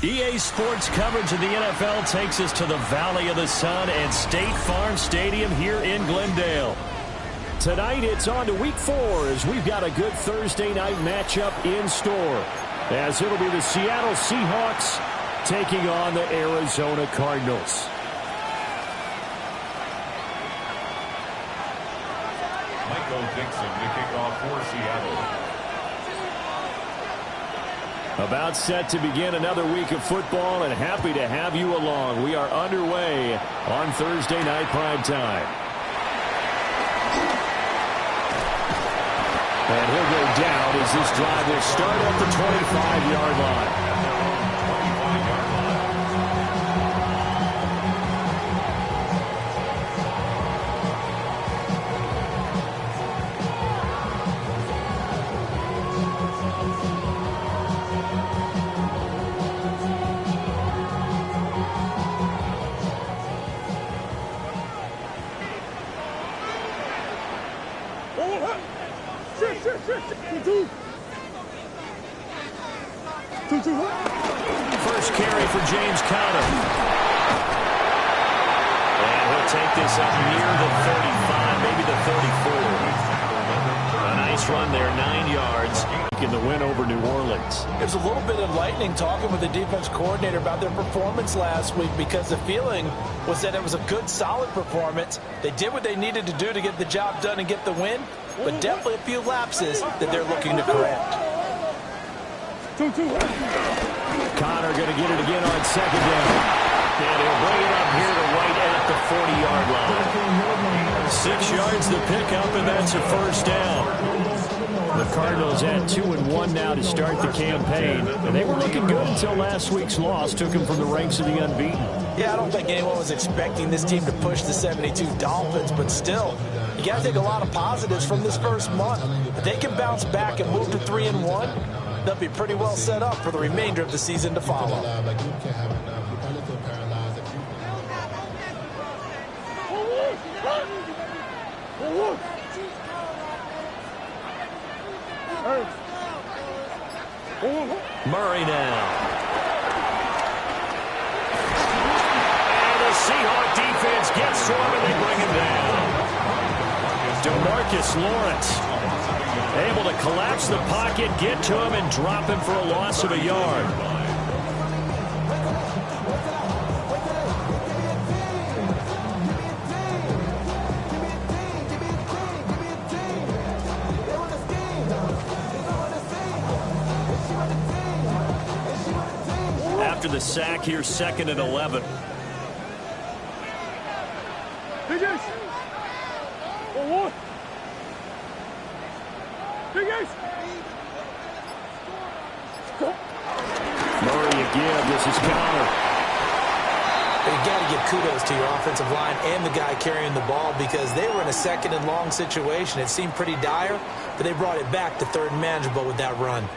EA Sports coverage of the NFL takes us to the Valley of the Sun and State Farm Stadium here in Glendale. Tonight it's on to Week 4 as we've got a good Thursday night matchup in store, as it'll be the Seattle Seahawks taking on the Arizona Cardinals. Michael Dixon to kick off for Seattle. About set to begin another week of football, and happy to have you along. We are underway on Thursday night prime time. And he'll go down as this drive will start at the 25-yard line. First carry for James Conner. And he'll take this up near the 35, maybe the 34. A nice run there, 9 yards in the win over New Orleans. There's a little bit of lightning talking with the defense coordinator about their performance last week, because the feeling was that it was a good, solid performance. They did what they needed to do to get the job done and get the win, but definitely a few lapses that they're looking to correct. Conner going to get it again on second down. And he'll bring it up here to right at the 40-yard line. 6 yards the pickup, and that's a first down. The Cardinals at 2-1 now to start the campaign. And they were looking good until last week's loss took them from the ranks of the unbeaten. Yeah, I don't think anyone was expecting this team to push the 72 Dolphins, but still, you got to take a lot of positives from this first month. If they can bounce back and move to 3-1, they'll be pretty well set up for the remainder of the season to follow. Murray now. And the Seahawk defense gets to him and they bring him down. DeMarcus Lawrence able to collapse the pocket, get to him, and drop him for a loss of a yard. After the sack, here's 2nd and 11. Murray again. This is Conner. You got to give kudos to your offensive line and the guy carrying the ball, because they were in a 2nd and long situation. It seemed pretty dire, but they brought it back to 3rd and manageable with that run.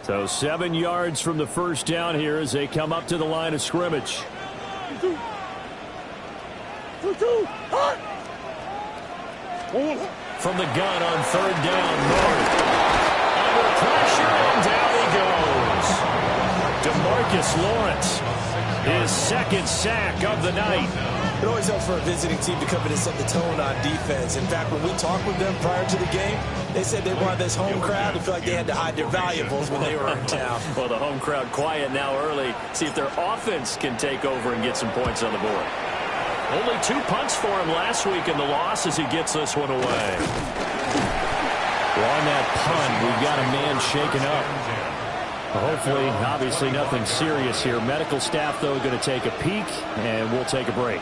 So 7 yards from the first down here as they come up to the line of scrimmage. From the gun on 3rd down, Murray. Under pressure, and down he goes. DeMarcus Lawrence, his 2nd sack of the night. It always helps for a visiting team to come in and set the tone on defense. In fact, when we talked with them prior to the game, they said they wanted this home crowd to feel like they had to hide their valuables when they were in town. Well, the home crowd quiet now early. See if their offense can take over and get some points on the board. Only 2 punts for him last week in the loss as he gets this one away. Well, on that punt, we've got a man shaken up. Hopefully, obviously nothing serious here. Medical staff, though, going to take a peek, and we'll take a break.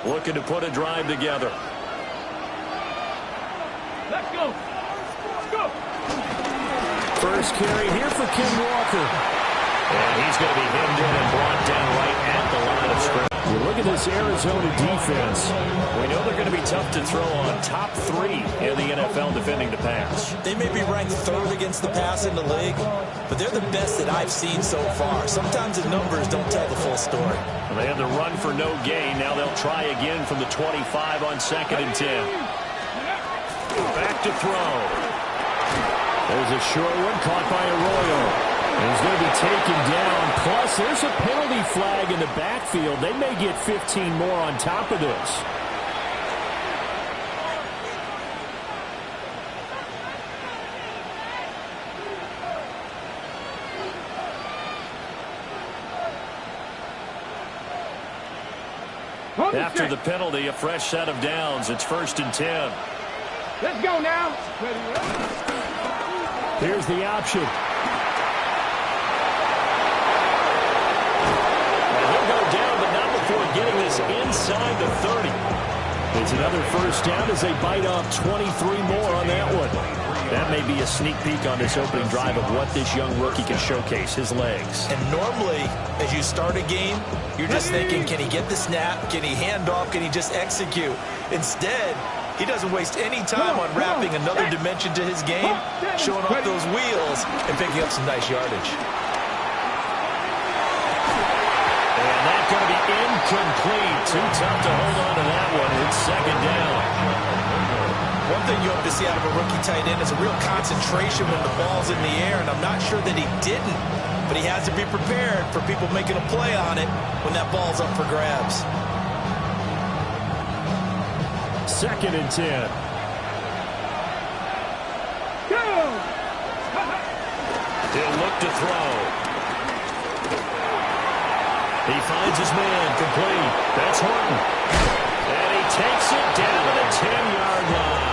looking to put a drive together. Let's go. Let's go. First carry here for Ken Walker. And he's going to be hemmed in and brought down right at the line of scrimmage. You look at this Arizona defense. We know they're going to be tough to throw on. Top 3 in the NFL defending the pass. They may be ranked 3rd against the pass in the league, but they're the best that I've seen so far. Sometimes the numbers don't tell the full story. They had the run for no gain. Now they'll try again from the 25 on 2nd and 10. Back to throw. There's a short one caught by Arroyo. He's going to be taken down. Plus, there's a penalty flag in the backfield. They may get 15 more on top of this. After the penalty, a fresh set of downs. It's 1st and 10. Let's go now. Here's the option. Getting this inside the 30. It's another first down as they bite off 23 more on that one. That may be a sneak peek on this opening drive of what this young rookie can showcase, his legs. And normally, as you start a game, you're just thinking, can he get the snap? Can he hand off? Can he just execute? Instead, he doesn't waste any time on wrapping another dimension to his game, showing off those wheels, and picking up some nice yardage. Going to be incomplete. Too tough to hold on to that one. It's 2nd down. One thing you hope to see out of a rookie tight end is a real concentration when the ball's in the air, and I'm not sure that he didn't, but he has to be prepared for people making a play on it when that ball's up for grabs. 2nd and 10. He'll look to throw. He finds his man, complete. That's Horton. And he takes it down to the 10-yard line.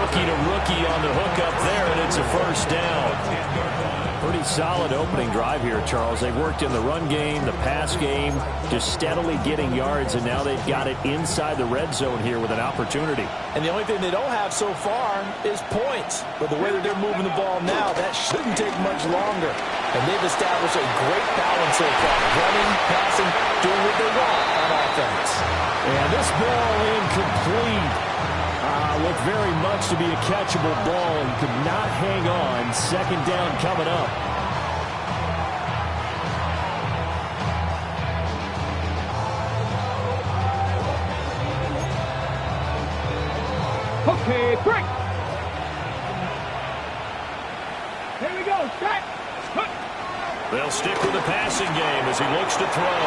Rookie to rookie on the hook up there, and it's a first down. Pretty solid opening drive here, Charles. They've worked in the run game, the pass game, just steadily getting yards, and now they've got it inside the red zone here with an opportunity. And the only thing they don't have so far is points. But the way that they're moving the ball now, that shouldn't take much longer. And they've established a great balance so far. Running, passing, doing what they want on offense. And this ball incomplete. Looked very much to be a catchable ball and could not hang on. 2nd down coming up. Okay, break. Here we go. Strike. They'll stick with the passing game as he looks to throw.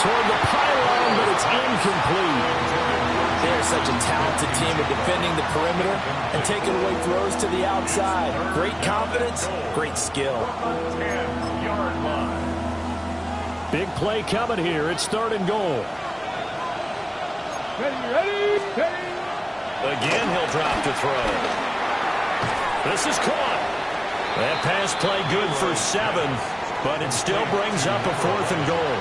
Toward the pylon, but it's incomplete. They're such a talented team at defending the perimeter and taking away throws to the outside. Great confidence, great skill. 10-yard line. Big play coming here. It's 3rd and goal. Ready. Again, he'll drop to throw. This is caught. That pass play good for 7, but it still brings up a 4th and goal.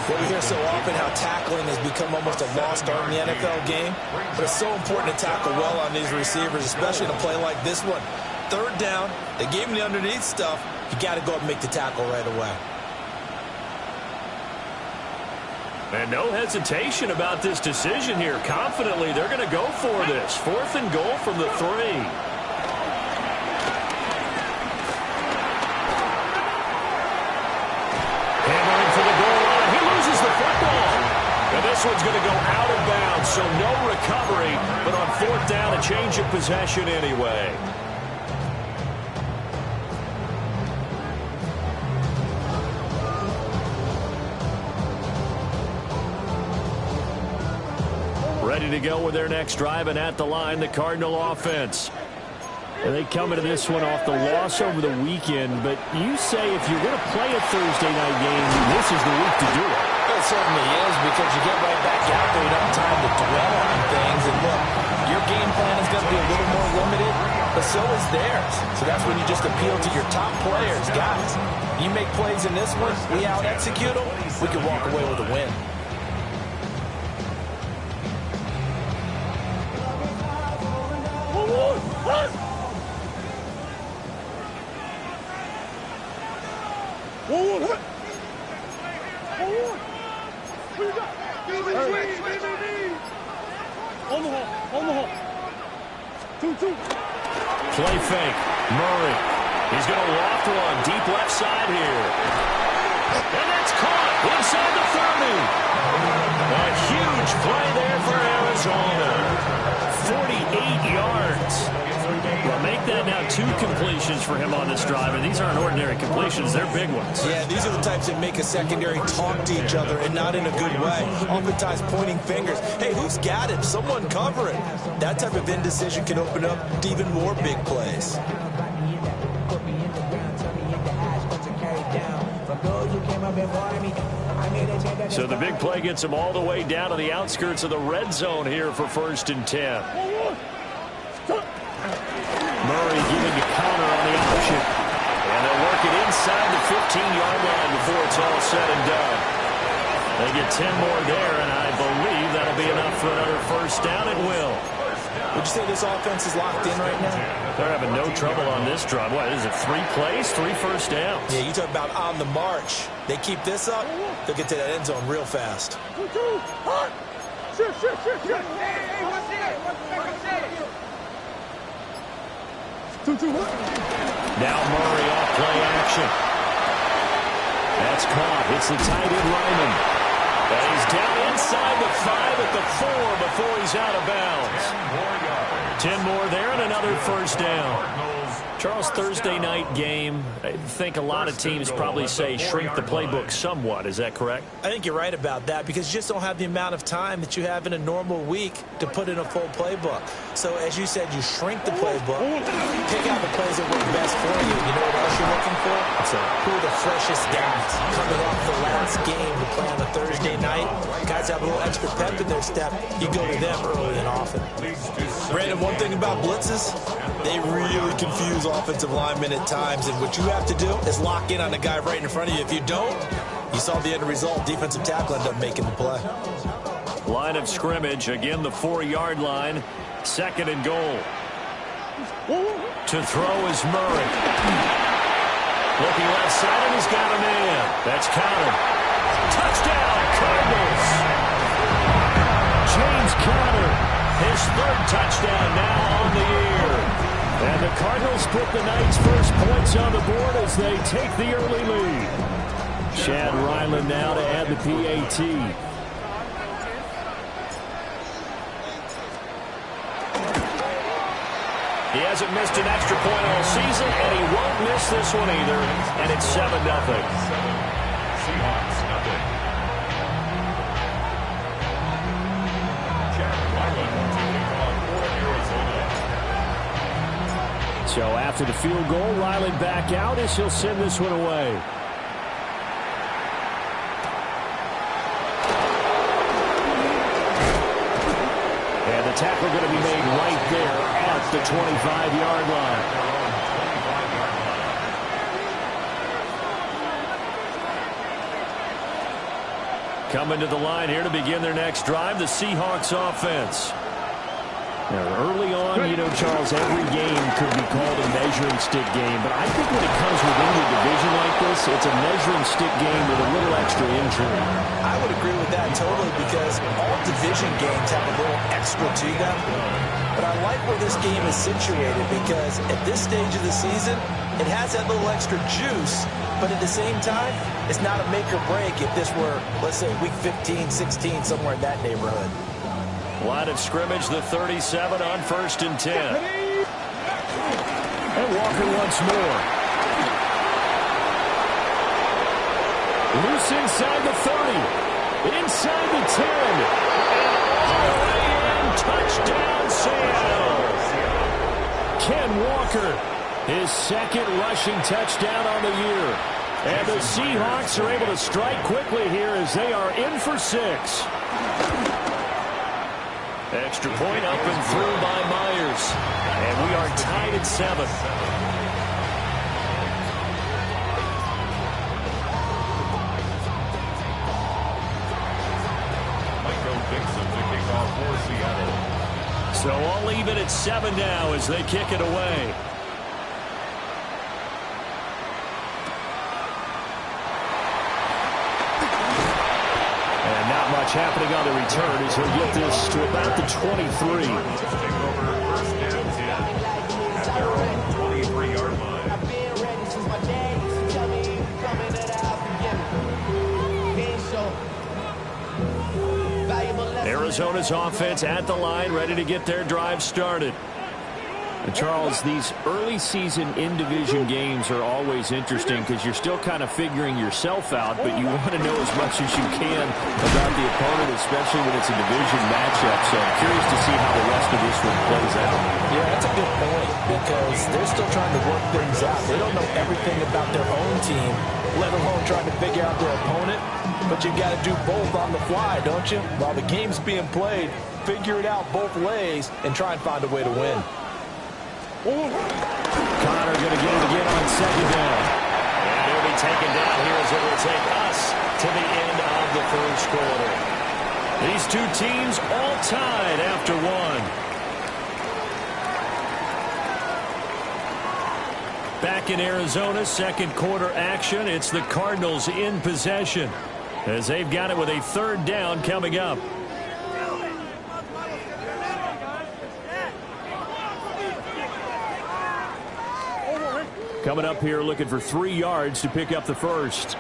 Well, we hear so often how tackling has become almost a lost art in the NFL game, but it's so important to tackle well on these receivers, especially in a play like this one. 3rd down, they gave him the underneath stuff. You got to go up and make the tackle right away. And no hesitation about this decision here. Confidently, they're going to go for this. 4th and goal from the 3. Hammering for the goal line. He loses the football. And this one's going to go out of bounds, so no recovery. But on 4th down, a change of possession anyway. Ready to go with their next drive, and at the line, the Cardinal offense. And they come into this one off the loss over the weekend, but you say if you're going to play a Thursday night game, this is the week to do it. It certainly is, because you get right back out there. You don't have time to dwell on things. And look, your game plan is going to be a little more limited, but so is theirs. So that's when you just appeal to your top players. Guys, you make plays in this one, we out-execute them, we can walk away with a win. Play fake. Murray. He's going to loft one deep left side here. And that's caught inside the 30. A huge play there for Arizona. 48 yards. Well, make that now 2 completions for him on this drive, and these aren't ordinary completions. They're big ones. Yeah, these are the types that make a secondary talk to each other, and not in a good way. Oftentimes pointing fingers. Hey, who's got it? Someone cover it. That type of indecision can open up to even more big plays. So the big play gets him all the way down to the outskirts of the red zone here for 1st and 10. Murray giving a counter on the option. And they'll work it inside the 15-yard line before it's all said and done. They get 10 more there, and I believe that'll be enough for another 1st down. It will. Would you say this offense is locked in right now? They're having no trouble on this drive. What is it, 3 plays, 3 first downs? Yeah, you talk about on the march. They keep this up, they'll get to that end zone real fast. Now Murray off play action. That's caught. It's the tight end Lyman. And he's down inside the 5 at the 4 before he's out of bounds. 10 more there and another 1st down. Charles, Thursday night game, I think a lot of teams probably say shrink the playbook somewhat. Is that correct? I think you're right about that because you just don't have the amount of time that you have in a normal week to put in a full playbook. So, as you said, you shrink the playbook, pick out the plays that work best for you. You know what else you're looking for? Who are the freshest guys coming off the last game to play on a Thursday night? Guys have a little extra pep in their step. You go to them early and often. Brandon, one thing about blitzes, they really confuse offensive linemen at times, and what you have to do is lock in on the guy right in front of you. If you don't, you saw the end result. Defensive tackle ended up making the play. Line of scrimmage, again the 4-yard line. 2nd and goal. To throw is Murray. Looking left side, and he's got a man. That's counted. Touchdown, Cardinals. James Conner, his 3rd touchdown now on the year. And the Cardinals put the night's first points on the board as they take the early lead. Chad Ryland now to add the PAT. He hasn't missed an extra point all season, and he won't miss this one either. And it's 7-0. Seahawks, nothing. Chad Ryland to kick off for Arizona. So after the field goal, Riley back out as he'll send this one away. And the tackle going to be made right there at the 25-yard line. Coming to the line here to begin their next drive, the Seahawks offense. Now, early on, you know, Charles, every game could be called a measuring stick game, but I think when it comes within the division like this, it's a measuring stick game with a little extra intrigue. I would agree with that totally because all division games have a little extra to them. But I like where this game is situated because at this stage of the season, it has that little extra juice, but at the same time, it's not a make or break if this were, let's say, week 15, 16, somewhere in that neighborhood. Line of scrimmage, the 37 on 1st and 10. And Walker once more. Loose inside the 30. Inside the 10. And all the way in. Touchdown, Seattle. Ken Walker, his 2nd rushing touchdown on the year. And the Seahawks are able to strike quickly here as they are in for 6. Extra point up and through by Myers. And we are tied at 7. So all even at 7 now as they kick it away. And not much happening on the return as he'll get this to about the 23. Take over first down 10 at their own 23-yard line. Arizona's offense at the line, ready to get their drive started. And Charles, these early season in-division games are always interesting because you're still kind of figuring yourself out, but you want to know as much as you can about the opponent, especially when it's a division matchup. So I'm curious to see how the rest of this one plays out. Yeah, that's a good point because they're still trying to work things out. They don't know everything about their own team, let alone trying to figure out their opponent. But you've got to do both on the fly, don't you? While the game's being played, figure it out both ways and try and find a way to win. Connor going to get it again on second down. And he'll be taken down here as it will take us to the end of the first quarter. These two teams all tied after one. Back in Arizona, second quarter action. It's the Cardinals in possession as they've got it with a third down coming up. Coming up here looking for 3 yards to pick up the first.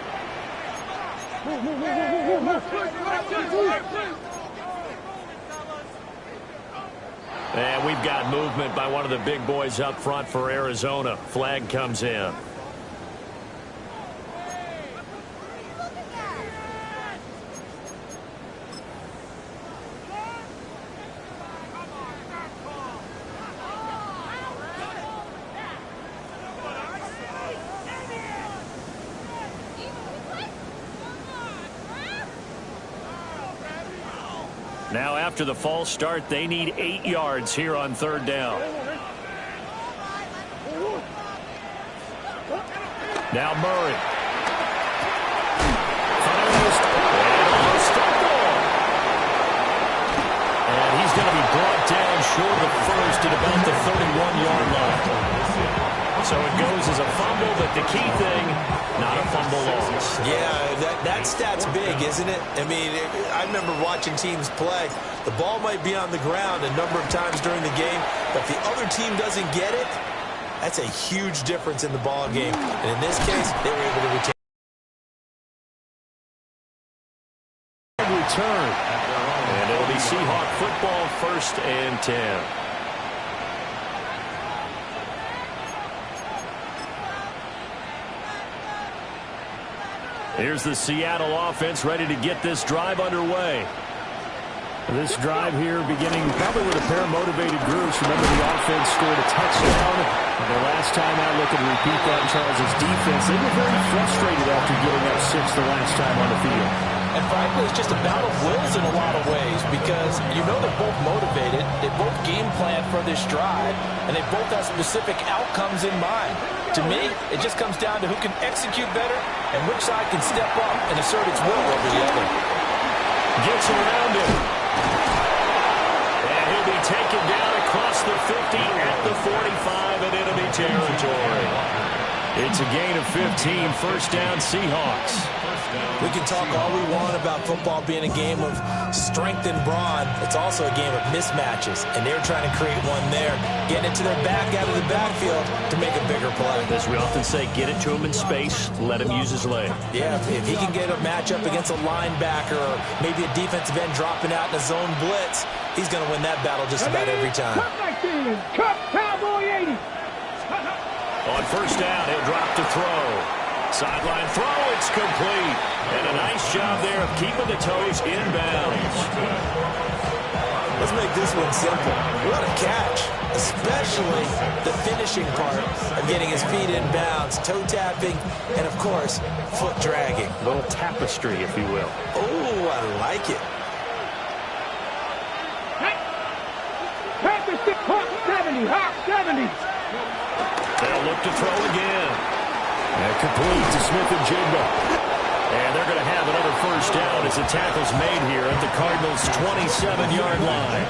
And we've got movement by one of the big boys up front for Arizona. Flag comes in. Now after the false start, they need 8 yards here on third down. Now Murray. And he's going to be brought down short of the first at about the 31-yard line. So it goes as a fumble, but the key thing, not a fumble loss. Yeah, that stat's big, isn't it? I mean, I remember watching teams play. The ball might be on the ground a number of times during the game, but if the other team doesn't get it, that's a huge difference in the ball game. And in this case, they were able to retain. Return. And it'll be Seahawk football, 1st and 10. Here's the Seattle offense ready to get this drive underway. This drive here beginning probably with a pair of motivated groups. Remember, the offense scored a touchdown. And their last time out, looking to repeat that in Charles' defense. They were very frustrated after giving up 6 the last time on the field. And frankly, it's just a battle of wills in a lot of ways because you know they're both motivated. They both game plan for this drive, and they both have specific outcomes in mind. To me, it just comes down to who can execute better and which side can step up and assert its will over the other. Gets around him. And he'll be taken down across the 50 at the 45 and enemy territory. It's a gain of 15, first down Seahawks. We can talk all we want about football being a game of strength and brawn. It's also a game of mismatches, and they're trying to create one there, getting it to their back out of the backfield to make a bigger play. As we often say, get it to him in space, let him use his leg. Yeah, if he can get a matchup against a linebacker or maybe a defensive end dropping out in a zone blitz, he's going to win that battle just about every time. Cut Cowboy 80. On first down, he'll drop to throw. Sideline throw, it's complete. And a nice job there of keeping the toes inbounds. Let's make this one simple. What a catch, especially the finishing part of getting his feet in bounds, toe tapping, and of course, foot dragging. A little tapestry, if you will. Oh, I like it. Pass the Hawk 70, Hawk 70. They'll look to throw again. And complete to Smith and Jigba. And they're going to have another first down as the tackle's made here at the Cardinals' 27-yard line.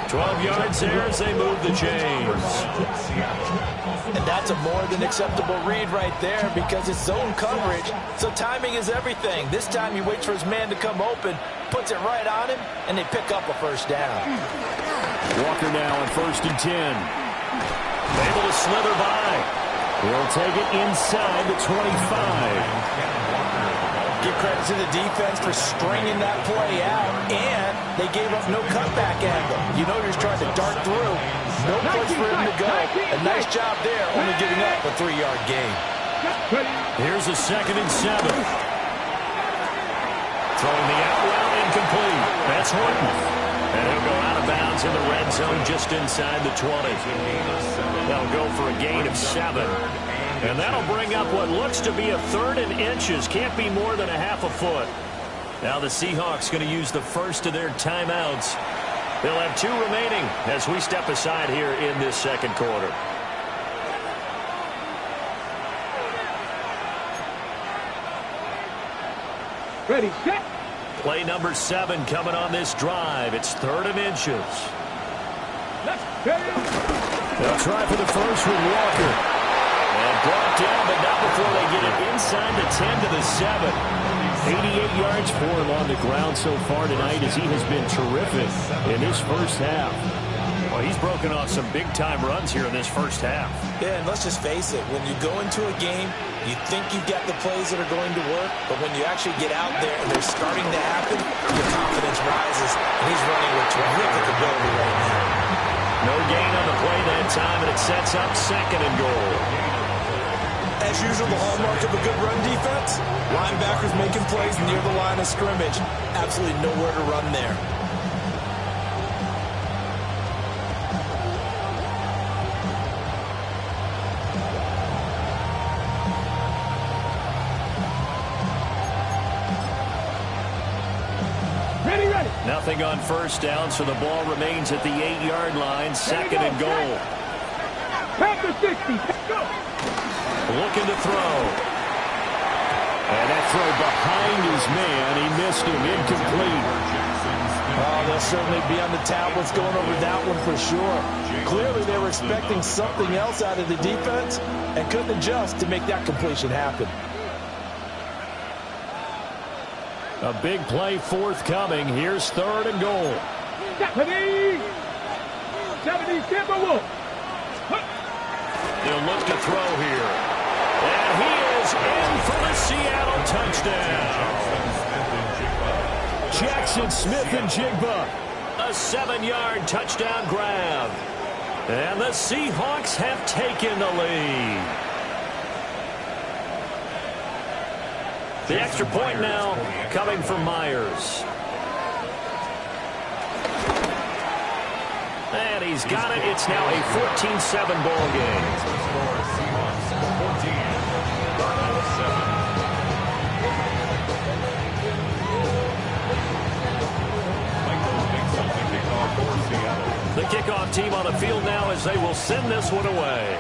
12 yards there as they move the chains. And that's a more than acceptable read right there because it's zone coverage, so timing is everything. This time he waits for his man to come open, puts it right on him, and they pick up a first down. Walker now on 1st and 10. Able to slither by. He'll take it inside the 25. Give credit to the defense for stringing that play out, and they gave up no cutback angle. You know you're trying to dart through. No place for him to go. A nice job there, only giving up a 3-yard gain. Here's a 2nd and 7. Throwing the out route incomplete. That's Horton. And he'll go out of bounds in the red zone just inside the 20. That'll go for a gain of 7. And that'll bring up what looks to be a 3rd and inches. Can't be more than a half a foot. Now the Seahawks going to use the first of their timeouts. They'll have 2 remaining as we step aside here in this 2nd quarter. Ready, set. Play number 7 coming on this drive. It's 3rd and inches. Let's get it. They'll try for the first with Walker. And brought down, but not before they get it inside the 10 to the 7. 88 yards for him on the ground so far tonight as he has been terrific in this first half. Well, he's broken off some big-time runs here in this first half. Yeah, and let's just face it. When you go into a game, you think you've got the plays that are going to work, but when you actually get out there and they're starting to happen, your confidence rises, and he's running with terrific ability right now. No gain on the play that time, and it sets up 2nd and goal. As usual, the hallmark of a good run defense, linebackers making plays near the line of scrimmage. Absolutely nowhere to run there. Ready. Nothing on first down, so the ball remains at the 8-yard line. 2nd and goal. Pass the 60. Go. Looking to throw. And that throw behind his man. He missed him. Incomplete. Oh, they'll certainly be on the tablets going over that one for sure. Clearly they were expecting something else out of the defense and couldn't adjust to make that completion happen. A big play forthcoming. Here's 3rd and goal. 70. Timberwolf. He'll look to throw here. And he is in for the Seattle touchdown. Jackson Smith-Njigba. A 7-yard touchdown grab. And the Seahawks have taken the lead. The extra point now coming from Myers. And he's got it. It's now a 14-7 ball game. The kickoff team on the field now as they will send this one away.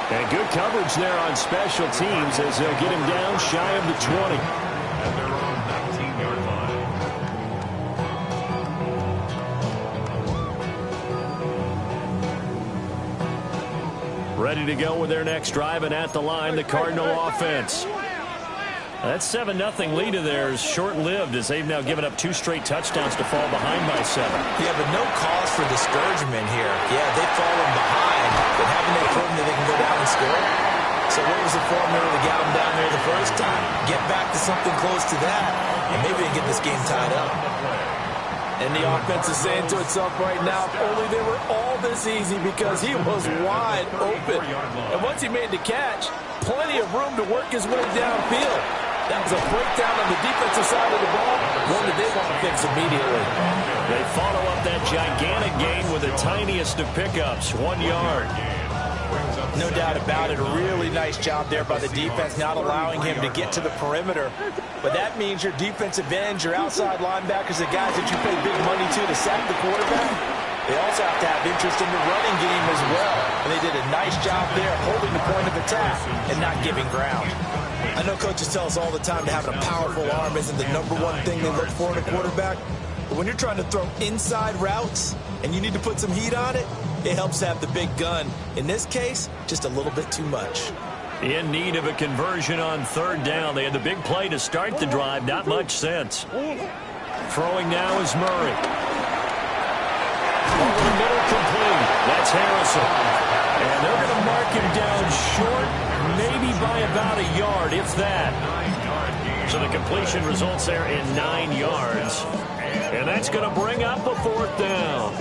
And good coverage there on special teams as they'll get him down shy of the 20. At their own 19-yard line. Ready to go with their next drive, and at the line, the Cardinal offense. That 7-0 lead of theirs short-lived as they've now given up 2 straight touchdowns to fall behind by 7. Yeah, but no cause for discouragement here. Yeah, they've fallen behind, but haven't they proven that they can go down and score? So what was the formula that got them down there the first time? Get back to something close to that, and maybe they get this game tied up. And the offense is saying to itself right now, if only they were all this easy because he was wide open. And once he made the catch, plenty of room to work his way downfield. That was a breakdown on the defensive side of the ball, one that they want to fix immediately. They follow up that gigantic gain with the tiniest of pickups, 1 yard. No doubt about it. A really nice job there by the defense, not allowing him to get to the perimeter. But that means your defensive ends, your outside linebackers, the guys that you pay big money to sack the quarterback, they also have to have interest in the running game as well. And they did a nice job there holding the point of attack and not giving ground. I know coaches tell us all the time that having a powerful arm isn't the #1 thing they look for in a quarterback. But when you're trying to throw inside routes and you need to put some heat on it, it helps to have the big gun. In this case, just a little bit too much. In need of a conversion on 3rd down. They had the big play to start the drive. Not much sense. Throwing now is Murray. Over the middle, complete. That's Harrison. And they're going to mark him down short, maybe by about a yard, if that. So the completion results there in 9 yards. And that's going to bring up a 4th down.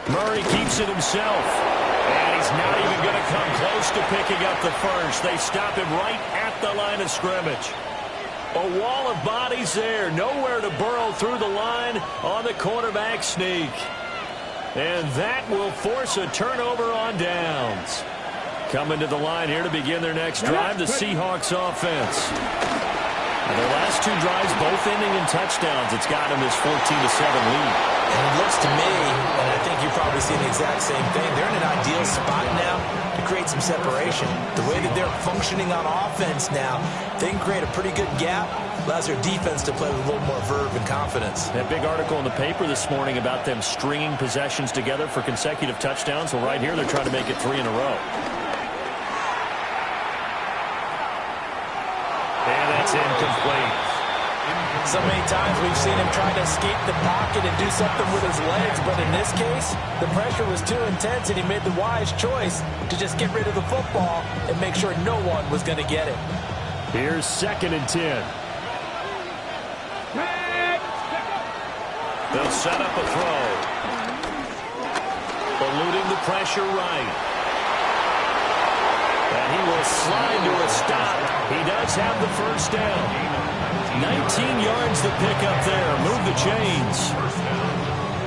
Murray keeps it himself. And he's not even going to come close to picking up the first. They stop him right at the line of scrimmage. A wall of bodies there. Nowhere to burrow through the line on the quarterback sneak. And that will force a turnover on downs. Coming to the line here to begin their next drive, the Seahawks offense. And their last 2 drives both ending in touchdowns. It's got them this 14-7 lead. And it looks to me, and I think you're probably seeing the exact same thing, they're in an ideal spot now to create some separation. The way that they're functioning on offense now, they can create a pretty good gap, allows their defense to play with a little more verve and confidence. That big article in the paper this morning about them stringing possessions together for consecutive touchdowns. Well, right here they're trying to make it 3 in a row. And that's incomplete. So many times we've seen him try to escape the pocket and do something with his legs, but in this case, the pressure was too intense and he made the wise choice to just get rid of the football and make sure no one was going to get it. Here's 2nd and 10. They'll set up a throw. Eluding the pressure right. And he will slide to a stop. He does have the first down. 19 yards to pick up there. Move the chains.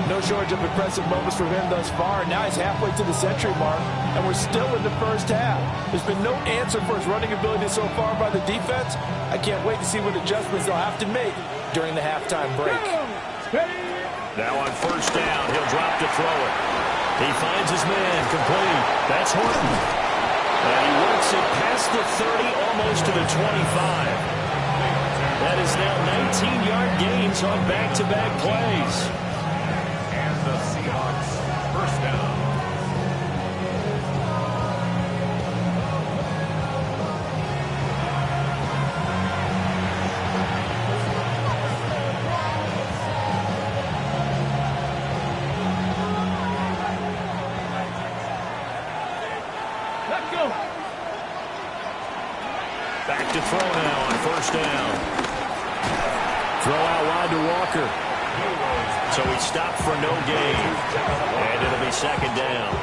No shortage of impressive moments for him thus far. Now he's halfway to the century mark, and we're still in the first half. There's been no answer for his running ability so far by the defense. I can't wait to see what adjustments they'll have to make during the halftime break. Now on 1st down, he'll drop to throw it. He finds his man, complete. That's Horton. And he works it past the 30, almost to the 25. That is now 19-yard gains on back-to-back plays. And the Seahawks, 1st down. Let's go. Back to throw now on 1st down. Throw out wide to Walker. So he stopped for no gain. And it'll be 2nd down.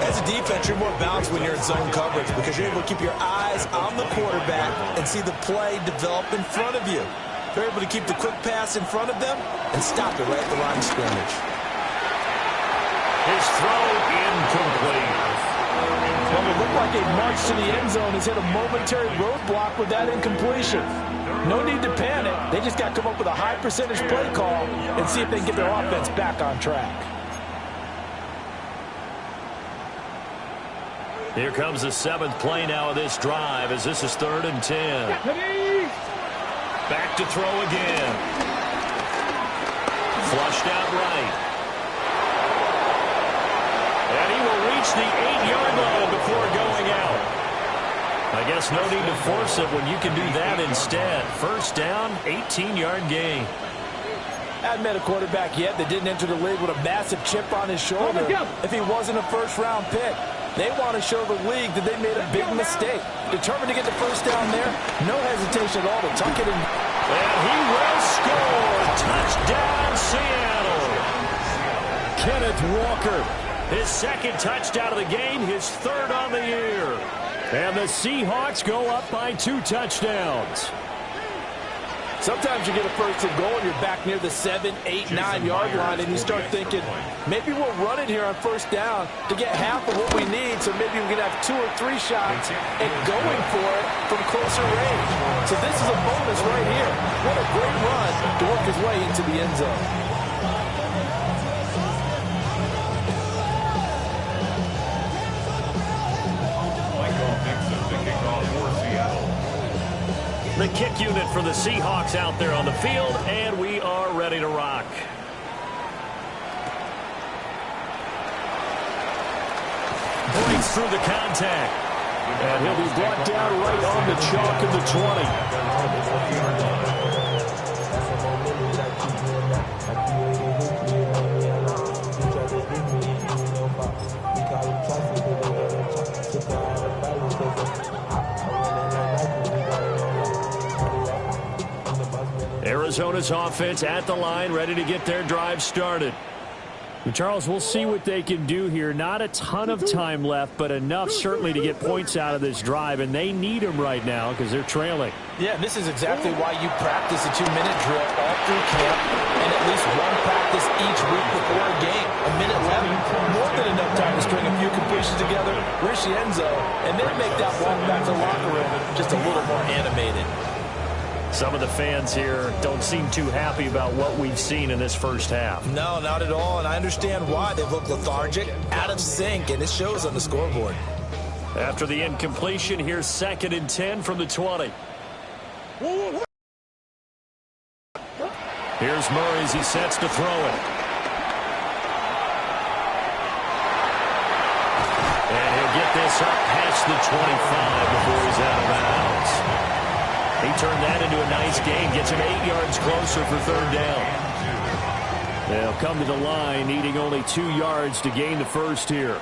As a defense, you're more balanced when you're in zone coverage because you're able to keep your eyes on the quarterback and see the play develop in front of you. They're able to keep the quick pass in front of them and stop it right at the line of scrimmage. His throw incomplete. Well, it looked like a march to the end zone has hit a momentary roadblock with that incompletion. No need to panic. They just got to come up with a high percentage play call and see if they can get their offense back on track. Here comes the 7th play now of this drive as this is 3rd and 10. Back to throw again. Flushed out right. And he will reach the 8-yard line before going out. I guess no need to force it when you can do that instead. 1st down, 18-yard gain. I haven't met a quarterback yet that didn't enter the league with a massive chip on his shoulder if he wasn't a 1st-round pick. They want to show the league that they made a big mistake. Determined to get the 1st down there, no hesitation at all to tuck it in. And he will score. Touchdown, Seattle. Kenneth Walker, his 2nd touchdown of the game, his 3rd on the year. And the Seahawks go up by 2 touchdowns. Sometimes you get a first and goal and you're back near the 7, 8, 9-yard line, and you start thinking, maybe we'll run it here on first down to get half of what we need, so maybe we can have 2 or 3 shots and going for it from closer range. So this is a bonus right here. What a great run to work his way into the end zone. The kick unit for the Seahawks out there on the field, and we are ready to rock. Breaks through the contact. And he'll be brought down right on the chalk of the 20. Arizona's offense at the line, ready to get their drive started. And Charles, we'll see what they can do here. Not a ton of time left, but enough certainly to get points out of this drive, and they need them right now because they're trailing. Yeah, this is exactly why you practice a 2-minute drill all through camp and at least one practice each week before a game. A minute left, more than enough time to string a few completions together, reach the end zone, and then make that walk back to the locker room just a little more animated. Some of the fans here don't seem too happy about what we've seen in this first half. No, not at all, and I understand why. They look lethargic, out of sync, and it shows on the scoreboard. After the incompletion, here's 2nd and 10 from the 20. Here's Murray as he sets to throw it. And he'll get this up past the 25 before he's out of bounds. He turned that into a nice gain, gets him 8 yards closer for 3rd down. They'll come to the line, needing only 2 yards to gain the first here.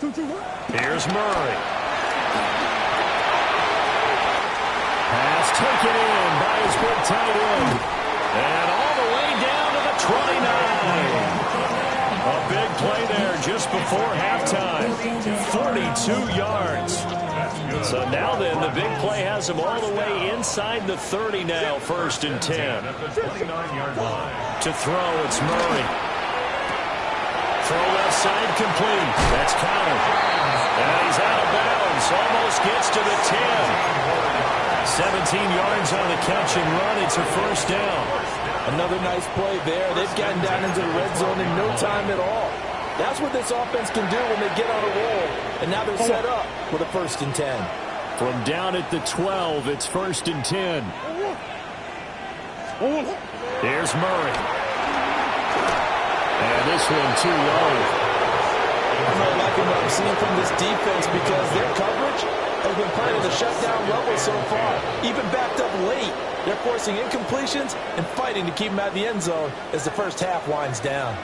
Here's Murray. Pass taken in by his big tight end. And all the way down to the 29. A big play there just before halftime. 42 yards. So now then, the big play has him all the way inside the 30 now, 1st and 10. To throw, it's Murray. Throw left side complete. That's counted. And he's out of bounds. Almost gets to the 10. 17 yards on the catch and run. It's a 1st down. Another nice play there. They've gotten down into the red zone in no time at all. That's what this offense can do when they get on a roll. And now they're set up with a 1st and 10. From down at the 12, it's 1st and 10. Here's Murray. And this one too low. I'm not liking what I'm seeing from this defense because their coverage has been playing at the shutdown level so far. Even backed up late, they're forcing incompletions and fighting to keep them out of the end zone as the first half winds down.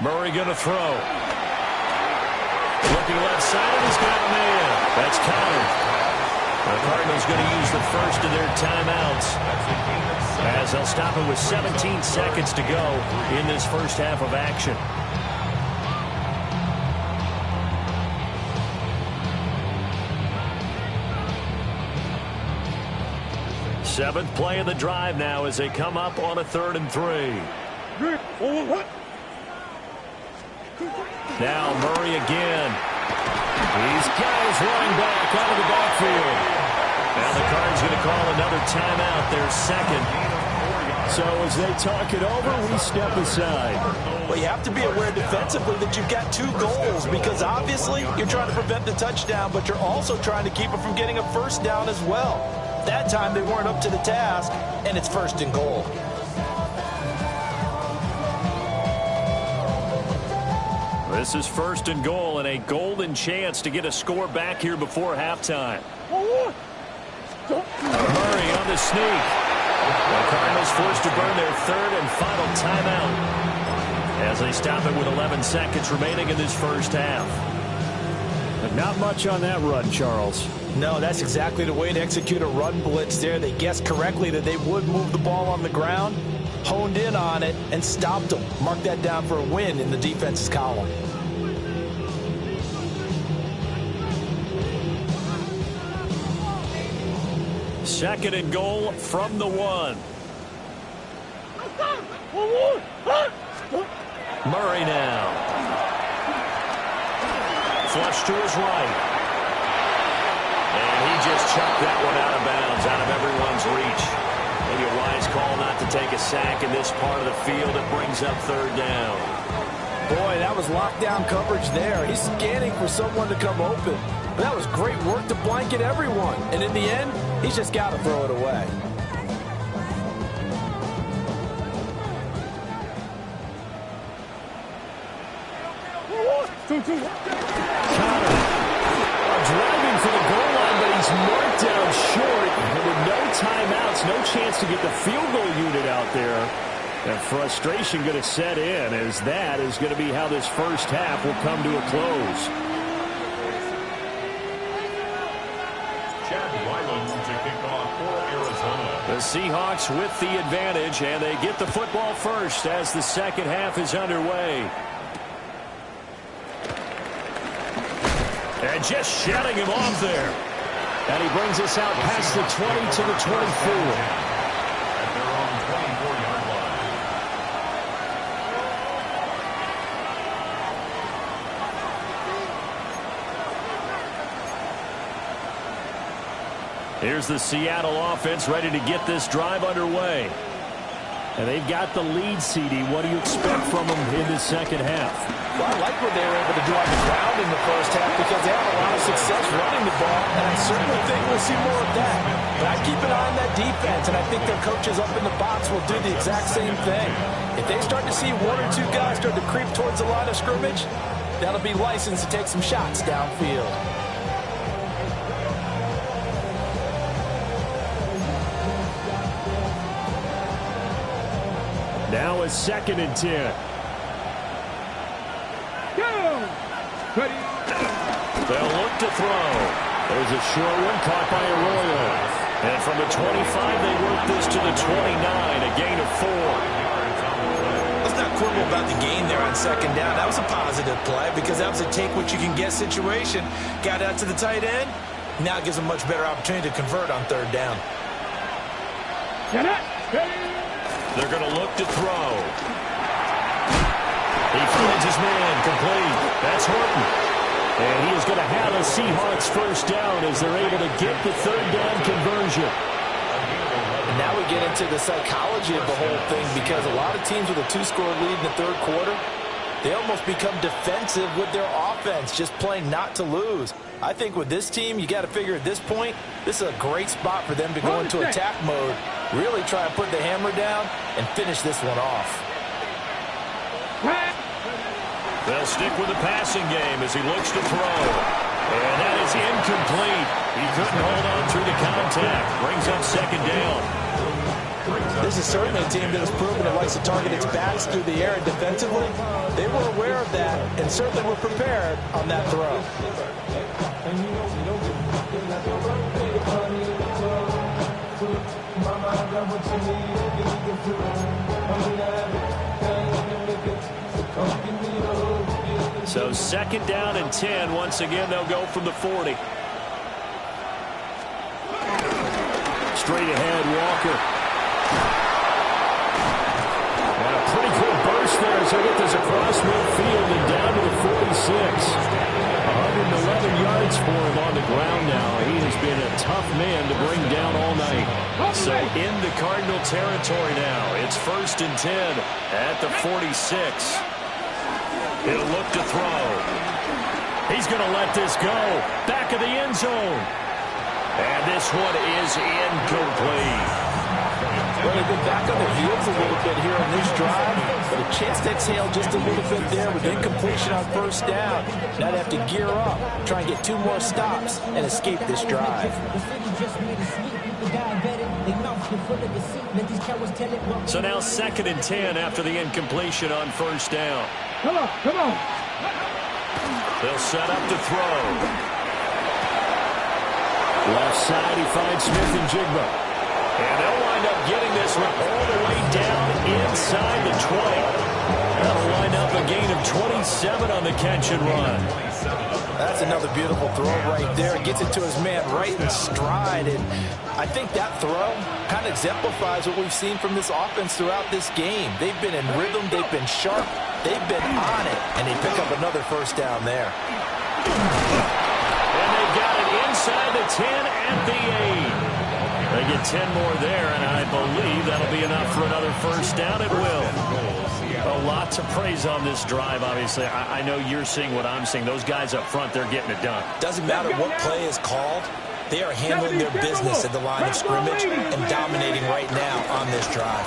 Murray going to throw. Looking left side, and he's got a man. That's counted. The Cardinals going to use the first of their timeouts as they'll stop it with 17 seconds to go in this first half of action. Seventh play of the drive now as they come up on a 3rd and 3. Now Murray again. He's got his running back out of the backfield. And the Cards going to call another timeout, their 2nd. So as they talk it over, we step aside. Well, you have to be aware defensively that you've got 2 goals because obviously you're trying to prevent the touchdown, but you're also trying to keep it from getting a 1st down as well. That time they weren't up to the task, and it's 1st and goal. This is 1st and goal and a golden chance to get a score back here before halftime. Murray on the sneak. The Cardinals forced to burn their 3rd and final timeout as they stop it with 11 seconds remaining in this first half. But not much on that run, Charles. No, that's exactly the way to execute a run blitz there. They guessed correctly that they would move the ball on the ground, honed in on it, and stopped them. Mark that down for a win in the defense's column. Second and goal from the 1. Murray now. Flush to his right. And he just chucked that one out of bounds, out of everyone's reach. Maybe a wise call not to take a sack in this part of the field. It brings up third down. Boy, that was lockdown coverage there. He's scanning for someone to come open. But that was great work to blanket everyone. And in the end, he's just got to throw it away. Connor driving for the goal line, but he's marked down short. And with no timeouts, no chance to get the field goal unit out there. And frustration going to set in, as that is going to be how this first half will come to a close. The Seahawks with the advantage, and they get the football first as the second half is underway. And just shutting him off there. And he brings us out past the 20 to the 24. At their own 24-yard line. Here's the Seattle offense ready to get this drive underway. And they've got the lead, CD. What do you expect from them in the second half? Well, I like what they were able to do on the ground in the first half because they had a lot of success running the ball, and I certainly think we'll see more of that. But I keep an eye on that defense, and I think their coaches up in the box will do the exact same thing. If they start to see one or two guys start to creep towards the line of scrimmage, that'll be license to take some shots downfield. Now a 2nd and 10. They'll look to throw. There's a short one caught by Arroyo. And from the 25, they work this to the 29, a gain of 4. Let's not quibble about the gain there on second down. That was a positive play because that was a take-what-you-can-get situation. Got out to the tight end. Now it gives them a much better opportunity to convert on third down. They're going to look to throw. He finds his man complete. That's Horton. And he is going to have a Seahawks first down as they're able to get the third down conversion. And now we get into the psychology of the whole thing because a lot of teams with a 2-score lead in the third quarter, they almost become defensive with their offense, just playing not to lose. I think with this team, you got to figure at this point, this is a great spot for them to go into attack mode, really try and put the hammer down and finish this one off. They'll stick with the passing game as he looks to throw. And that is incomplete. He couldn't hold on through the contact. Brings up second down. This is certainly a team that has proven it likes to target its backs through the air and defensively. They were aware of that and certainly were prepared on that throw. So second down and 10. Once again, they'll go from the 40. Straight ahead, Walker. And a pretty cool burst there as they get this across midfield and down to the 46. 111 yards for him on the ground now. He has been a tough man to bring down all night. So in the Cardinal territory now. It's 1st and 10 at the 46. He'll look to throw. He's going to let this go. Back of the end zone. And this one is incomplete. Well, they've been back on their heels a little bit here on this drive, but a chance to exhale just a little bit there with incompletion on first down. Now they have to gear up, try and get 2 more stops, and escape this drive. So now 2nd and 10 after the incompletion on first down. Come on. They'll set up to throw. Left side, he finds Smith and Jigba. And they'll wind up getting this one all the way down inside the 20. That'll wind up a gain of 27 on the catch and run. That's another beautiful throw right there. It gets it to his man right in stride. And I think that throw kind of exemplifies what we've seen from this offense throughout this game. They've been in rhythm. They've been sharp. They've been on it. And they pick up another first down there. And they got it inside the 10 at the 8. They get 10 more there, and I believe that'll be enough for another first down. It will. A lot to praise on this drive, obviously. I know you're seeing what I'm seeing. Those guys up front, they're getting it done. Doesn't matter what play is called. They are handling their business at the line of scrimmage and dominating right now on this drive.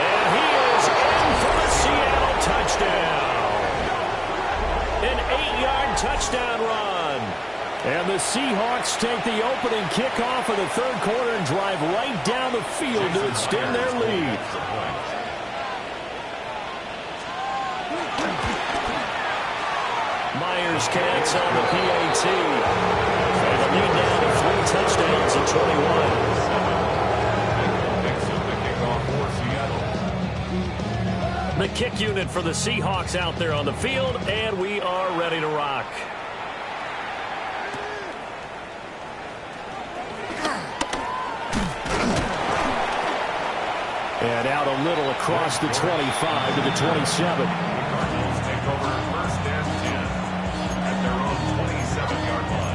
And he is in for the Seattle touchdown. An 8-yard touchdown run. And the Seahawks take the opening kickoff of the third quarter and drive right down the field to extend their lead. Myers connects on the PAT. And the lead down to 3 touchdowns at 21. The kick unit for the Seahawks out there on the field, and we are ready to rock. And out a little across the 25 to the 27. Cardinals take over first and 10 at their own 27-yard line.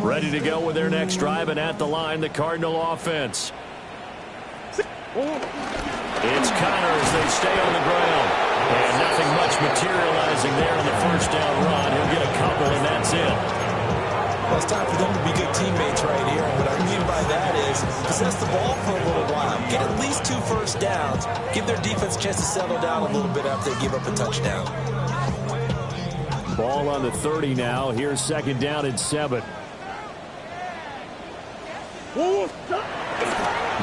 Ready to go with their next drive, and at the line, the Cardinal offense. It's Connor as they stay on the ground. And nothing much materializing there on the first down run. He'll get a couple, and that's it. Well, it's time for them to be good teammates right here. And what I mean by that is possess the ball for a little while. Get at least 2 first downs. Give their defense a chance to settle down a little bit after they give up a touchdown. Ball on the 30 now. Here's second down and 7.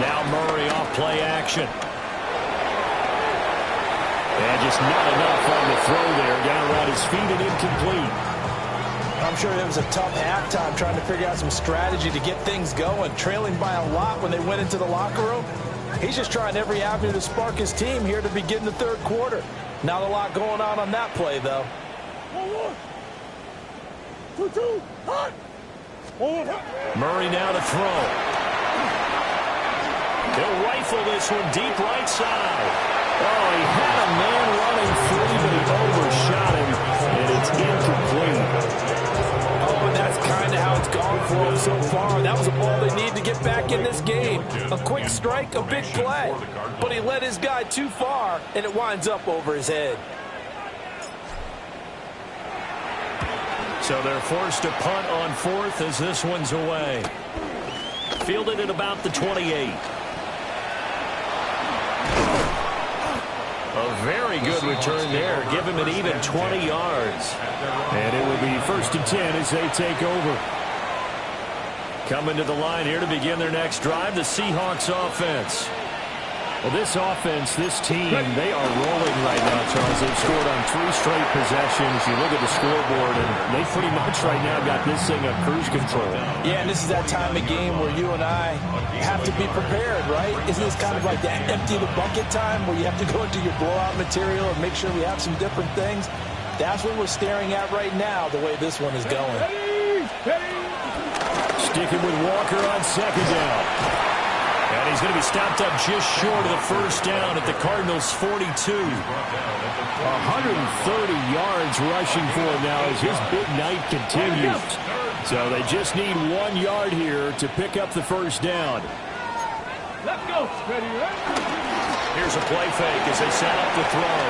Now Murray off play action. And just not enough on the throw there. Down around his feet and incomplete. I'm sure it was a tough halftime trying to figure out some strategy to get things going. Trailing by a lot when they went into the locker room. He's just trying every avenue to spark his team here to begin the third quarter. Not a lot going on that play, though. 2-2, hot. Murray now to throw. He'll rifle this one deep right side. Oh, he had a man running free, but he overshot him, and it's incomplete. Oh, and that's kind of how it's gone for him so far. That was a ball they need to get back in this game. A quick strike, a big play. But he led his guy too far, and it winds up over his head. So they're forced to punt on 4th as this one's away. Fielded at about the 28. A very good return there. Give him an even 20 yards. And it will be first and 10 as they take over. Coming to the line here to begin their next drive, the Seahawks offense. Well, this offense, this team, they are rolling right now, Charles. They've scored on 3 straight possessions. You look at the scoreboard, and they pretty much right now got this thing on cruise control. Yeah, and this is that time of game where you and I have to be prepared, right? Isn't this kind of like that empty the bucket time where you have to go into your blowout material and make sure we have some different things? That's what we're staring at right now, the way this one is going. Sticking with Walker on second down. And he's going to be stopped up just short of the first down at the Cardinals' 42. 130 yards rushing for him now as his big night continues. So they just need 1 yard here to pick up the first down. Let's go. Ready, right? Here's a play fake as they set up the throw.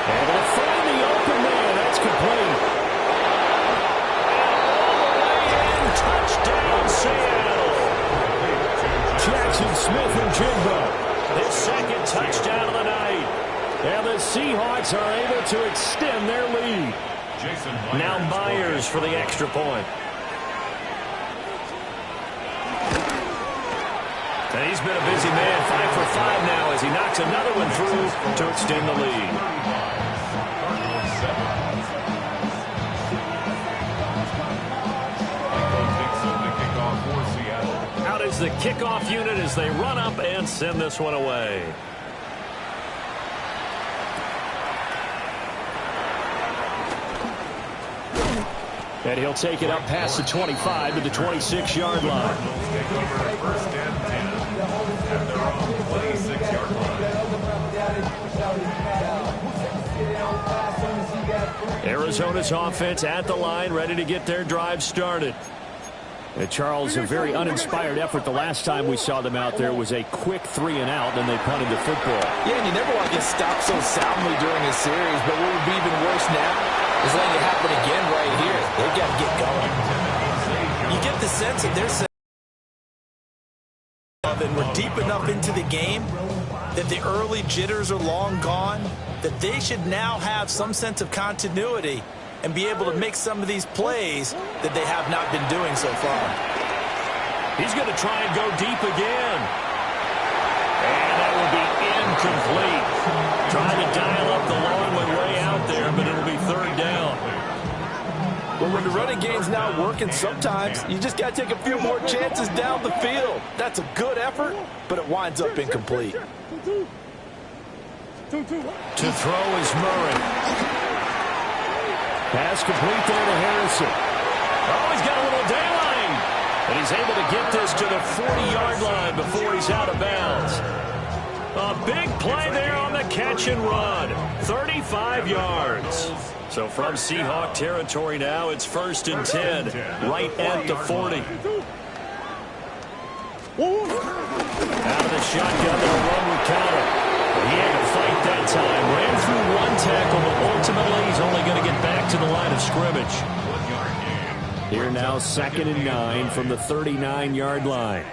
And they'll find the open man. That's complete. And touchdown, Seattle. Jackson Smith and Jigba. His second touchdown of the night. And the Seahawks are able to extend their lead. Now Myers for the extra point. And he's been a busy man, 5 for 5 now as he knocks another one through to extend the lead. Out is the kickoff unit as they run up and send this one away. And he'll take it up past the 25 to the 26-yard line. First and 10 at their own 26-yard line. Arizona's offense at the line, ready to get their drive started. And Charles, a very uninspired effort the last time we saw them out there was a quick 3-and-out, then they punted the football. Yeah, and you never want to get stopped so soundly during a series, but what would be even worse now is letting it happen again right here. They've got to get going. You get the sense that they're saying that we're deep enough into the game that the early jitters are long gone, that they should now have some sense of continuity and be able to make some of these plays that they have not been doing so far. He's going to try and go deep again. And that will be incomplete. Trying to dial up the long one way out there, but it'll be third down. Well, when the running game's not working, sometimes you just got to take a few more chances down the field. That's a good effort, but it winds up incomplete. To throw is Murray. Pass complete there to Harrison. Oh, he's got a little dayline. And he's able to get this to the 40-yard line before he's out of bounds. A big play there on the catch and run. 35 yards. So from Seahawk territory now, it's 1st and 10, right at the 40. Out of the shotgun, they'll run with Counter. He had to fight that time. Ran through one tackle, but ultimately he's only going to get back to the line of scrimmage. Here now, 2nd and 9 from the 39-yard line.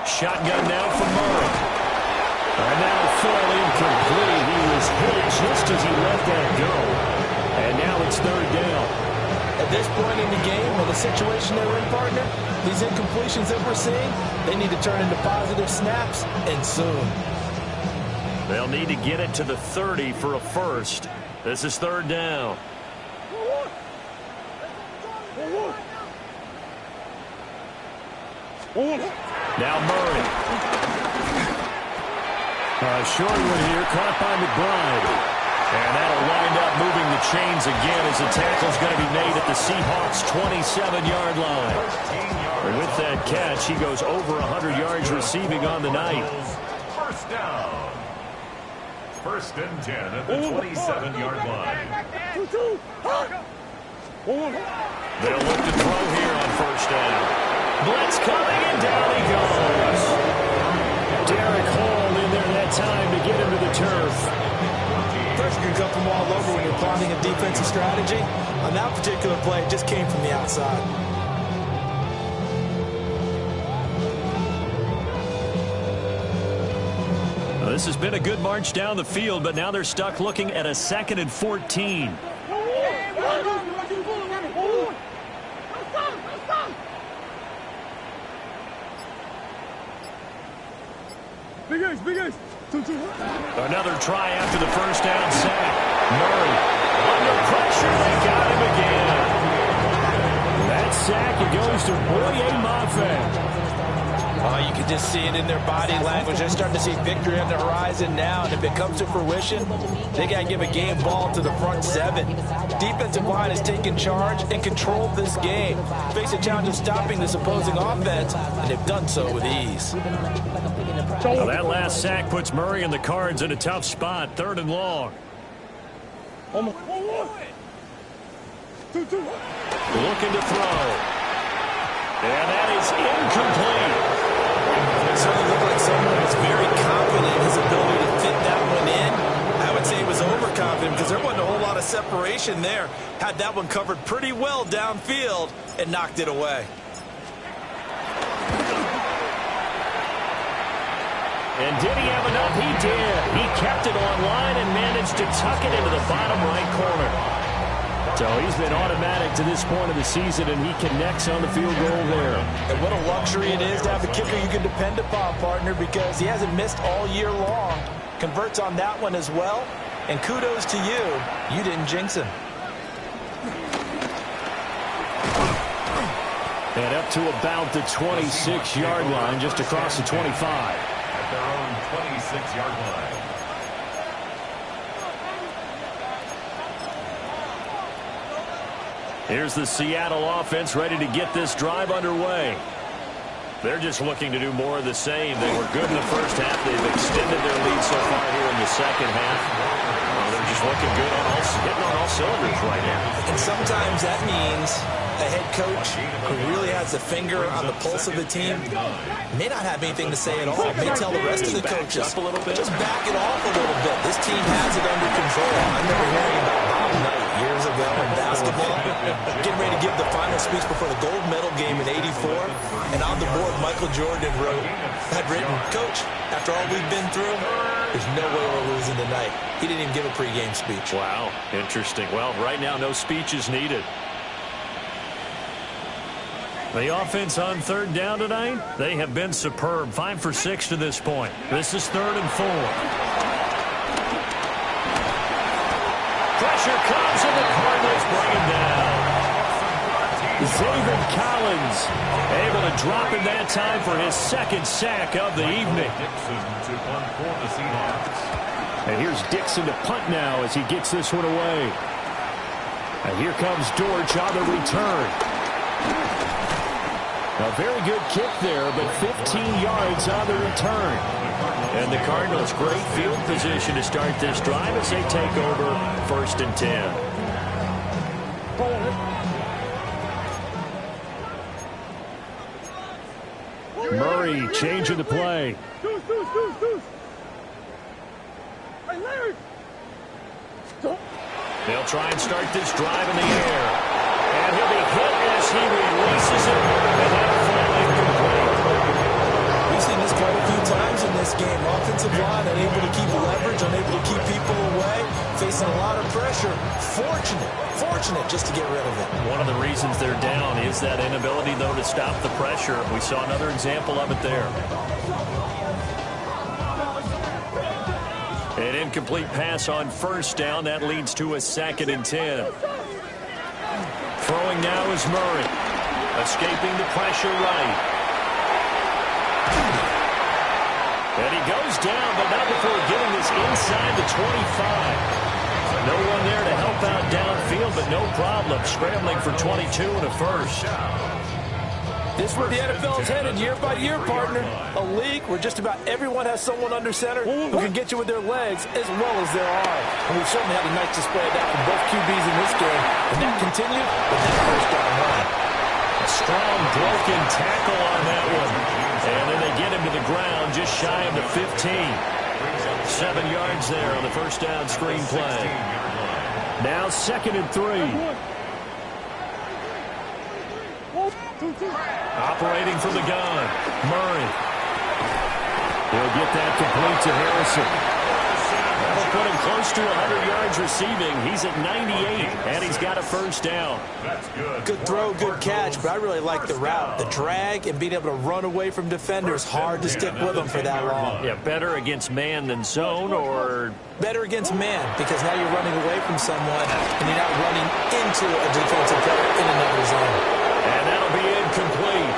Shotgun now for Murray. And now fell incomplete. He was hit just as he let that go. And now it's 3rd down. At this point in the game, or the situation they're in, partner, these incompletions that we're seeing, they need to turn into positive snaps, and soon. They'll need to get it to the 30 for a first. This is 3rd down. Now Murray. A short one here, caught by McBride. And that'll wind up moving the chains again as the tackle's going to be made at the Seahawks' 27-yard line. And with that catch, he goes over 100 yards receiving on the night. First down. 1st and 10 at the 27-yard line. They'll look to throw here on 1st down. Blitz coming, and down he goes. Derek Hall in there that time to get him to the turf. Pressure can come from all over when you're plotting a defensive strategy. On that particular play, it just came from the outside. Well, this has been a good march down the field, but now they're stuck looking at a 2nd and 14. Big ace. Another try after the 1st down sack. Murray under pressure. They got him again. That sack, it goes to Boye Mafe. You can just see it in their body language. They're starting to see victory on the horizon now, and if it comes to fruition, they got to give a game ball to the front 7. Defensive line has taken charge and controlled this game. Face a challenge of stopping this opposing offense, and they've done so with ease. Well, that last sack puts Murray and the Cards in a tough spot, 3rd and long. Looking to throw. And that is incomplete. It certainly looked like someone was very confident in his ability to fit that one in. I would say he was overconfident because there wasn't a whole lot of separation there. Had that one covered pretty well downfield and knocked it away. And did he have enough? He did. He kept it on line and managed to tuck it into the bottom right corner. So he's been automatic to this point of the season, and he connects on the field goal there. And what a luxury it is to have a kicker you can depend upon, partner, because he hasn't missed all year long. Converts on that one as well. And kudos to you. You didn't jinx him. And up to about the 26-yard line, just across the 25. At their own 26-yard line. Here's the Seattle offense ready to get this drive underway. They're just looking to do more of the same. They were good in the first half. They've extended their lead so far here in the second half. They're just looking good hitting on all cylinders right now. And sometimes that means a head coach who really has a finger on the pulse of the team may not have anything to say at all. May tell the rest of the coaches, up a little bit. just back it off a little bit. This team has it under control. I remember hearing about Bob Knight years ago in basketball, getting ready to give the final speech before the gold medal game in '84. And on the board, Michael Jordan had written, "Coach, after all we've been through, there's no way we're losing tonight." He didn't even give a pregame speech. Wow, interesting. Well, right now, no speech is needed. The offense on third down tonight, they have been superb. 5 for 6 to this point. This is 3rd and 4. Pressure comes, and the Cardinals bring him down. Zaven Collins able to drop in that time for his 2nd sack of the evening. Dixon to punt for the Seahawks. And here's Dixon to punt now as he gets this one away. And here comes Dortch on the return. A very good kick there, but 15 yards on the return. And the Cardinals, great field position to start this drive as they take over 1st and 10. Murray changing the play. They'll try and start this drive in the air. And he'll be hit as he releases it. And that'll fall incomplete. We've seen this quite a few times in this game. Offensive line unable to keep leverage, unable to keep people away, facing a lot of pressure. Fortunate just to get rid of it. One of the reasons they're down is that inability, though, to stop the pressure. We saw another example of it there. An incomplete pass on 1st down. That leads to a 2nd and 10. Throwing now is Murray. Escaping the pressure right. And he goes down, but not before getting this inside the 25. No one there to help out downfield, but no problem. Scrambling for 22 and a first. This is where the NFL is headed year by year, partner. A league where just about everyone has someone under center who can get you with their legs as well as their arm. And we've certainly had a nice display of that from both QBs in this game. And that continued with that 1st down run. A strong broken tackle on that one. And then they get him to the ground just shy of the 15. 7 yards there on the 1st down screen play. Now 2nd and 3. Operating from the gun, Murray. He'll get that complete to Harrison. That'll put him close to 100 yards receiving. He's at 98, and he's got a 1st down. That's good. Good throw, good catch, but I really like the route. The drag and being able to run away from defenders, hard to stick with them for that long. Yeah, better against man than zone, or better against man, because now you're running away from someone and you're not running into a defensive player in another zone. And that'll be incomplete.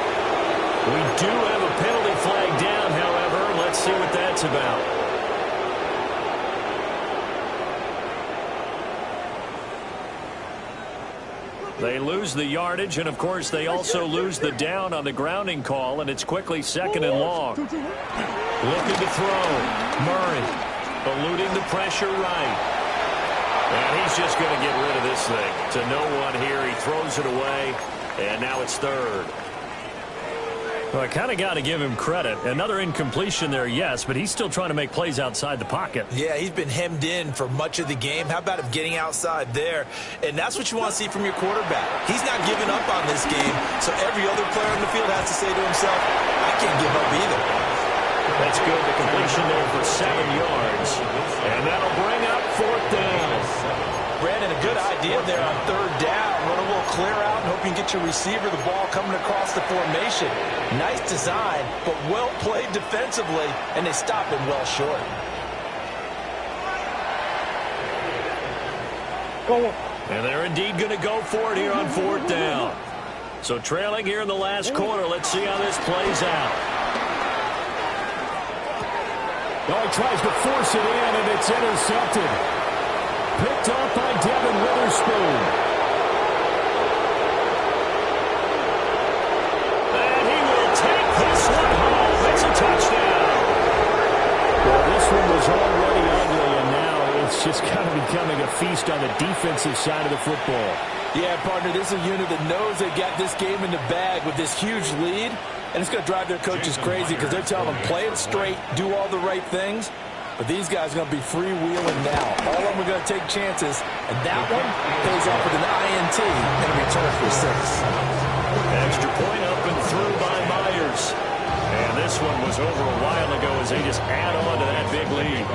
We do have a penalty flag down, however. Let's see what that's about. They lose the yardage, and, of course, they also lose the down on the grounding call, and it's quickly 2nd and long. Looking to throw. Murray eluding the pressure right. And he's just going to get rid of this thing. To no one here. He throws it away, and now it's 3rd. Well, I kind of got to give him credit. Another incompletion there, yes, but he's still trying to make plays outside the pocket. Yeah, he's been hemmed in for much of the game. How about him getting outside there? And that's what you want to see from your quarterback. He's not giving up on this game, so every other player on the field has to say to himself, I can't give up either. That's good. The completion there for 7 yards. And that'll bring up 4th down. Brandon, a good idea there on 3rd down. Run a little clear out and hope you can get your receiver the ball coming across the formation. Nice design, but well played defensively, and they stop him well short. And they're indeed going to go for it here on 4th down. So trailing here in the last quarter. Let's see how this plays out. Oh, he tries to force it in, and it's intercepted. Picked up by Devin Witherspoon. And he will take this one home. It's a touchdown. Well, this one was already ugly, and now it's just kind of becoming a feast on the defensive side of the football. Yeah, partner, this is a unit that knows they got this game in the bag with this huge lead, and it's going to drive their coaches crazy because they're telling them, play it straight, do all the right things. But these guys are going to be freewheeling now. All of them are going to take chances, and that one pays off with an INT and a return for 6. Extra point up and through by Myers. And this one was over a while ago as they just add on to that big lead.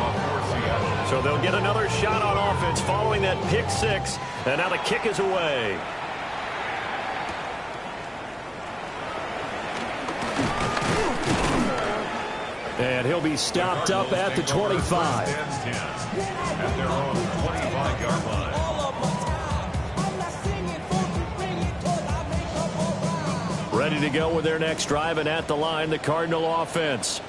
So they'll get another shot on offense following that pick 6. And now the kick is away. And he'll be stopped up at the 25. At their own 25-yard line. Ready to go with their next drive, and at the line, the Cardinal offense.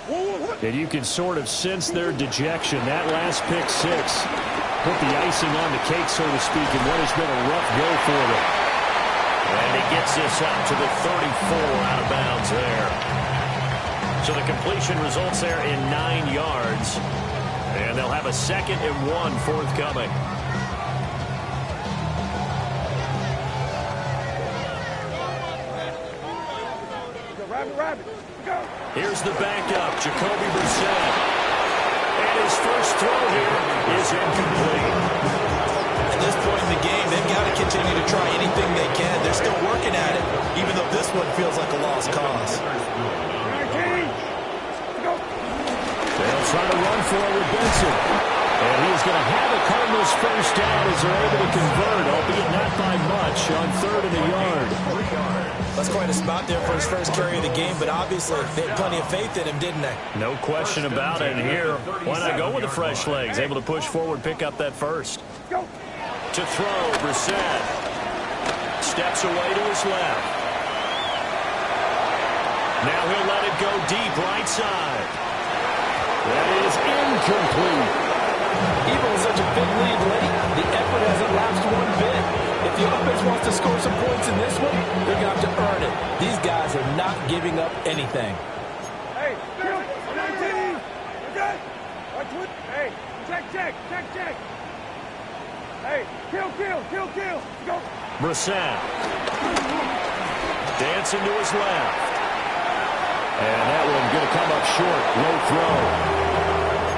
And you can sort of sense their dejection. That last pick 6 put the icing on the cake, so to speak, in what has been a rough go for them. And he gets this out to the 34 out of bounds there. So the completion results there in 9 yards. And they'll have a 2nd and 1 forthcoming. Here's the backup, Jacoby Brissett. And his first throw here is incomplete. At this point in the game, they've got to continue to try anything they can. They're still working at it, even though this one feels like a lost cause. They'll try to run for it with Benson. And he's going to have the Cardinals first down as they're able to convert, albeit not by much, on 3rd and a yard. That's quite a spot there for his first carry of the game, but obviously they had plenty of faith in him, didn't they? No question about it. And here, why not go with the fresh legs? Able to push forward, pick up that first. To throw, Brissett. Steps away to his left. Now he'll let it go deep right side. That is incomplete. Even with such a big lead late, the effort hasn't lapsed one bit. If the offense wants to score some points in this one, they're going to have to earn it. These guys are not giving up anything. Hey, 19. Okay. Watch what? Hey, check. Hey, kill. Go. Brissett. Dancing to his left. And that one going to come up short. Low throw.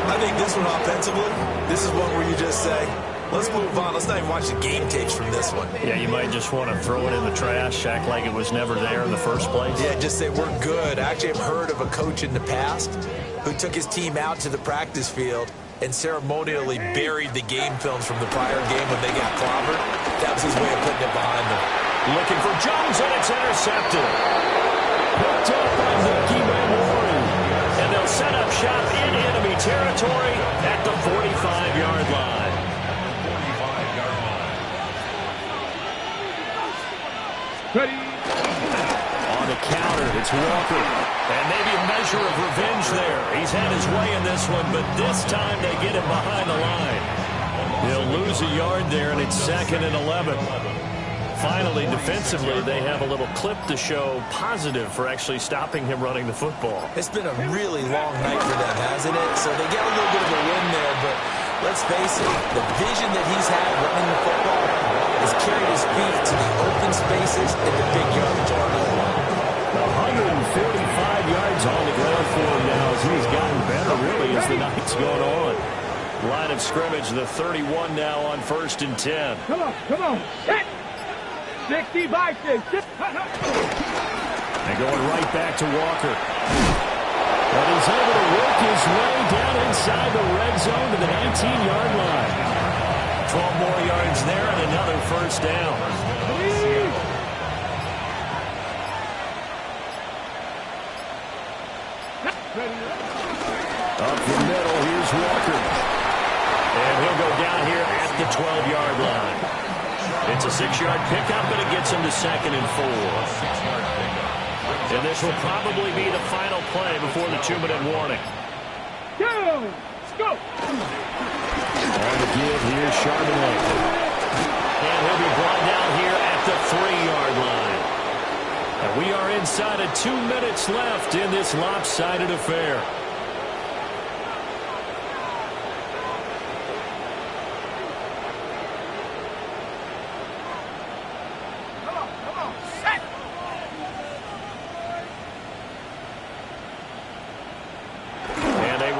I think this one offensively, this is one where you just say, let's move on. Let's not even watch the game tapes from this one. Yeah, you might just want to throw it in the trash, act like it was never there in the first place. Yeah, just say we're good. I actually have heard of a coach in the past who took his team out to the practice field and ceremonially buried the game films from the prior game when they got clobbered. That was his way of putting it behind them. Looking for Jones, and it's intercepted. Picked up by Nicky Manwari. And they'll set up shop in enemy territory at the 45-yard line. Ready. On the counter, it's Walker. And maybe a measure of revenge there. He's had his way in this one, but this time they get him behind the line. They'll lose a yard there, and it's 2nd and 11. Finally, defensively, they have a little clip to show positive for actually stopping him running the football. It's been a really long night for them, hasn't it? So they get a little bit of a win there, but let's face it, the vision that he's had running the football has carried his feet to the open spaces and the big yardage on the line. 145 yards on the ground for him now as he's gotten better, really, as the night's going on. Line of scrimmage, the 31 now on 1st and 10. Come on. Hit. 65. And going right back to Walker. But he's able to work his way down inside the red zone to the 19-yard line. 12 more yards there and another first down. Up the middle, here's Walker. And he'll go down here at the 12-yard line. It's a 6-yard pickup, and it gets him to 2nd and 4. And this will probably be the final play before the 2-minute warning. Go! Let's go! On the give, here's Charbonnet. And he'll be brought down here at the 3-yard line. And we are inside of 2 minutes left in this lopsided affair.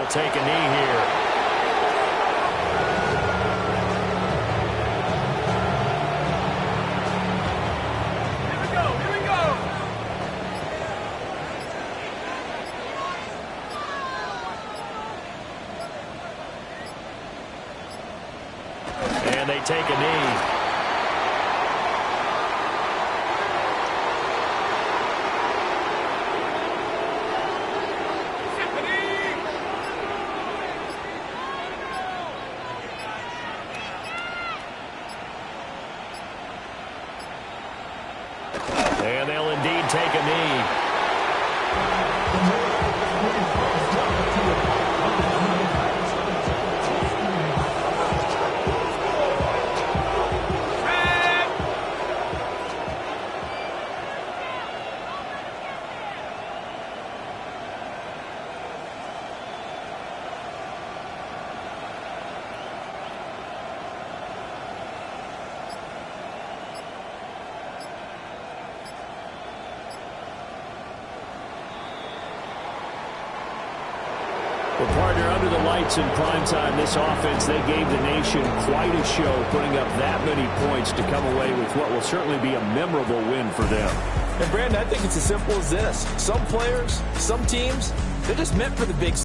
Take a knee here. Here we go, here we go! And they take a knee. And they'll indeed take a knee. Well, partner, under the lights in primetime, this offense, they gave the nation quite a show, putting up that many points to come away with what will certainly be a memorable win for them. And, Brandon, I think it's as simple as this. Some players, some teams, they're just meant for the big